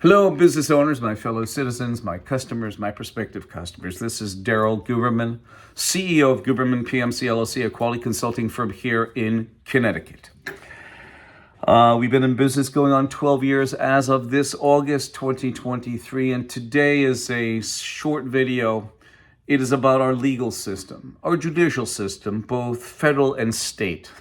Hello, business owners, my fellow citizens, my customers, my prospective customers. This is Daryl Guberman, CEO of Guberman PMC LLC, a quality consulting firm here in Connecticut. We've been in business going on 12 years as of this August 2023, and today is a short video. It is about our legal system, our judicial system, both federal and state,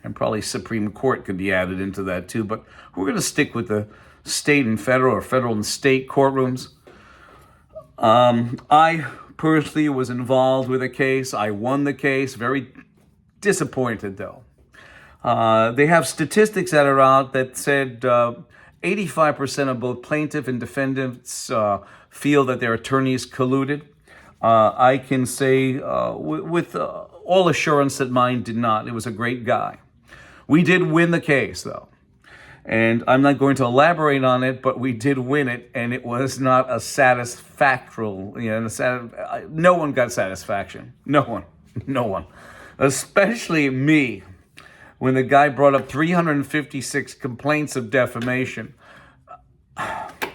and probably Supreme Court could be added into that too, but we're going to stick with the state and federal, or federal and state courtrooms. I personally was involved with a case. I won the case. Very disappointed, though. They have statistics that are out that said 85% of both plaintiff and defendants feel that their attorneys colluded. I can say with all assurance that mine did not. It was a great guy. We did win the case, though. And I'm not going to elaborate on it, but we did win it, and it was not a satisfactory, no one got satisfaction. No one. Especially me, when the guy brought up 356 complaints of defamation.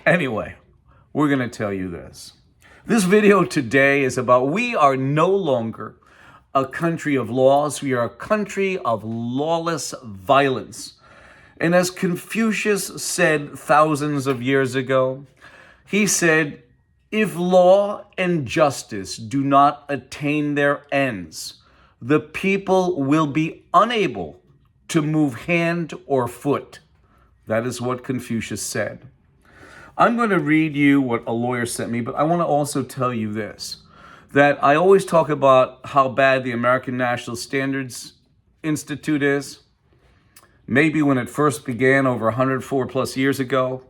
Anyway, we're going to tell you this. This video today is about we are no longer a country of laws. We are a country of lawless violence. And as Confucius said thousands of years ago, he said, if law and justice do not attain their ends, the people will be unable to move hand or foot. That is what Confucius said. I'm going to read you what a lawyer sent me, but I want to also tell you this, that I always talk about how bad the American National Standards Institute is. Maybe when it first began over 104 plus years ago,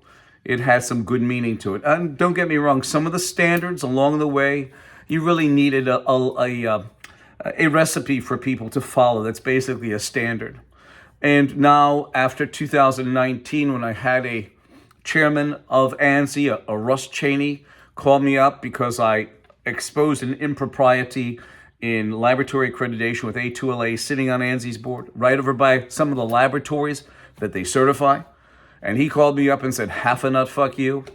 it had some good meaning to it. And don't get me wrong, some of the standards along the way, you really needed a recipe for people to follow. That's basically a standard. And now, after 2019, when I had a chairman of ANSI, a Russ Cheney, call me up because I exposed an impropriety in laboratory accreditation with A2LA sitting on ANSI's board, right over by some of the laboratories that they certify. And he called me up and said, half a nut, fuck you.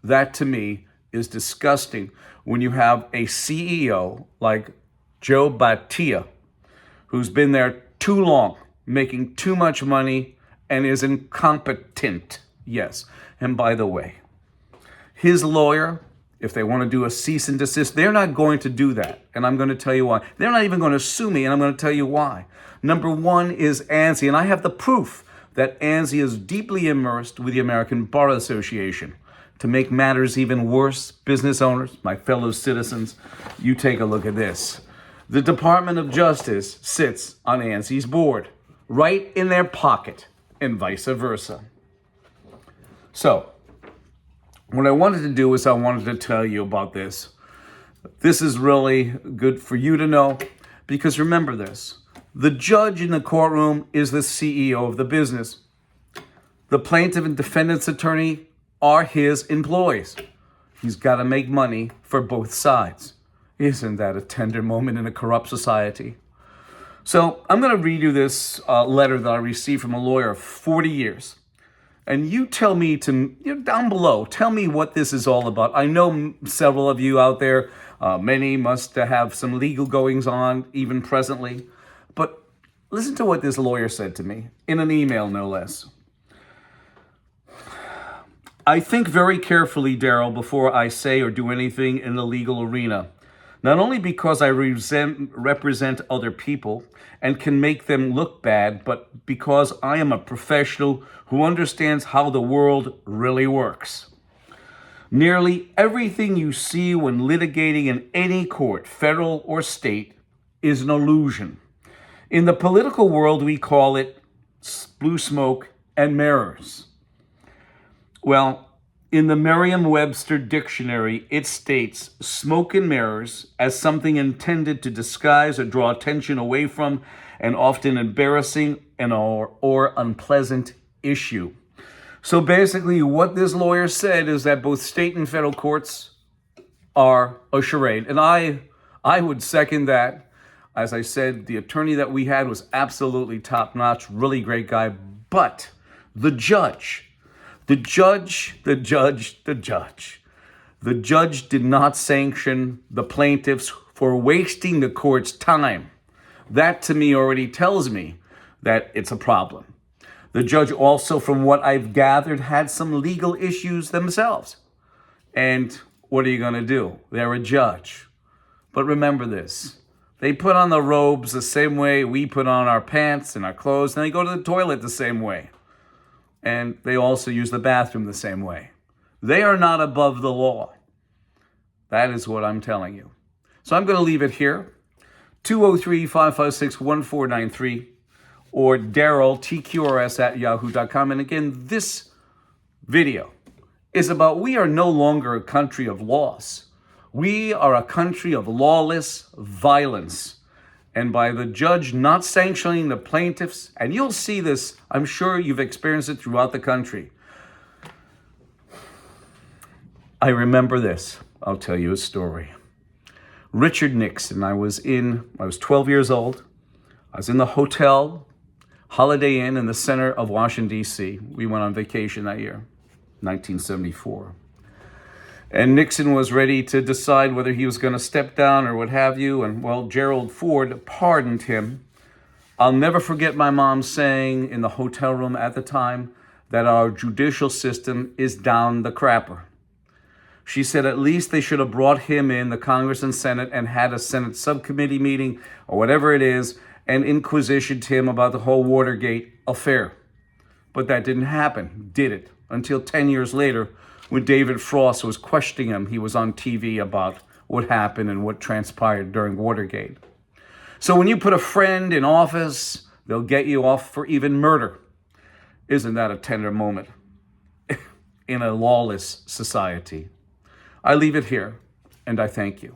That to me is disgusting when you have a CEO like Joe Batia, who's been there too long, making too much money, and is incompetent. Yes. And by the way, his lawyer, if they want to do a cease and desist, they're not going to do that. And I'm going to tell you why. They're not even going to sue me, and I'm going to tell you why. Number one is ANSI, and I have the proof that ANSI is deeply immersed with the American Bar Association. To make matters even worse, business owners, my fellow citizens, you take a look at this. The Department of Justice sits on ANSI's board, right in their pocket, and vice versa. So, what I wanted to do is I wanted to tell you about this. This is really good for you to know, because remember this. The judge in the courtroom is the CEO of the business. The plaintiff and defendant's attorney are his employees. He's got to make money for both sides. Isn't that a tender moment in a corrupt society? So I'm going to read you this letter that I received from a lawyer of 40 years. And you tell me down below, tell me what this is all about. I know several of you out there, many must have some legal goings on, even presently. But listen to what this lawyer said to me, in an email no less. I think very carefully, Daryl, before I say or do anything in the legal arena. Not only because I represent other people and can make them look bad, but because I am a professional who understands how the world really works. Nearly everything you see when litigating in any court, federal or state, is an illusion. In the political world, we call it blue smoke and mirrors. Well, in the Merriam-Webster dictionary, it states smoke and mirrors as something intended to disguise or draw attention away from an often embarrassing or unpleasant issue. So basically what this lawyer said is that both state and federal courts are a charade. And I would second that. As I said, the attorney that we had was absolutely top-notch, really great guy. But the judge The judge did not sanction the plaintiffs for wasting the court's time. That to me already tells me that it's a problem. The judge also, from what I've gathered, had some legal issues themselves. And what are you going to do? They're a judge. But remember this. They put on the robes the same way we put on our pants and our clothes, and they go to the toilet the same way. And they also use the bathroom the same way. They are not above the law. That is what I'm telling you. So I'm going to leave it here. 203-556-1493 or Daryl, TQRS@yahoo.com. And again, this video is about we are no longer a country of laws. We are a country of lawless violence. And by the judge not sanctioning the plaintiffs, and you'll see this, I'm sure you've experienced it throughout the country. I remember this. I'll tell you a story. Richard Nixon, I was 12 years old. I was in the hotel, Holiday Inn in the center of Washington, D.C. We went on vacation that year, 1974. And Nixon was ready to decide whether he was going to step down or what have you. And, well, Gerald Ford pardoned him. I'll never forget my mom saying in the hotel room at the time that our judicial system is down the crapper. She said at least they should have brought him in, the Congress and Senate, and had a Senate subcommittee meeting or whatever it is, and inquisitioned him about the whole Watergate affair. But that didn't happen, did it? Until 10 years later, when David Frost was questioning him, he was on TV about what happened and what transpired during Watergate. So when you put a friend in office, they'll get you off for even murder. Isn't that a tender moment in a lawless society? I leave it here, and I thank you.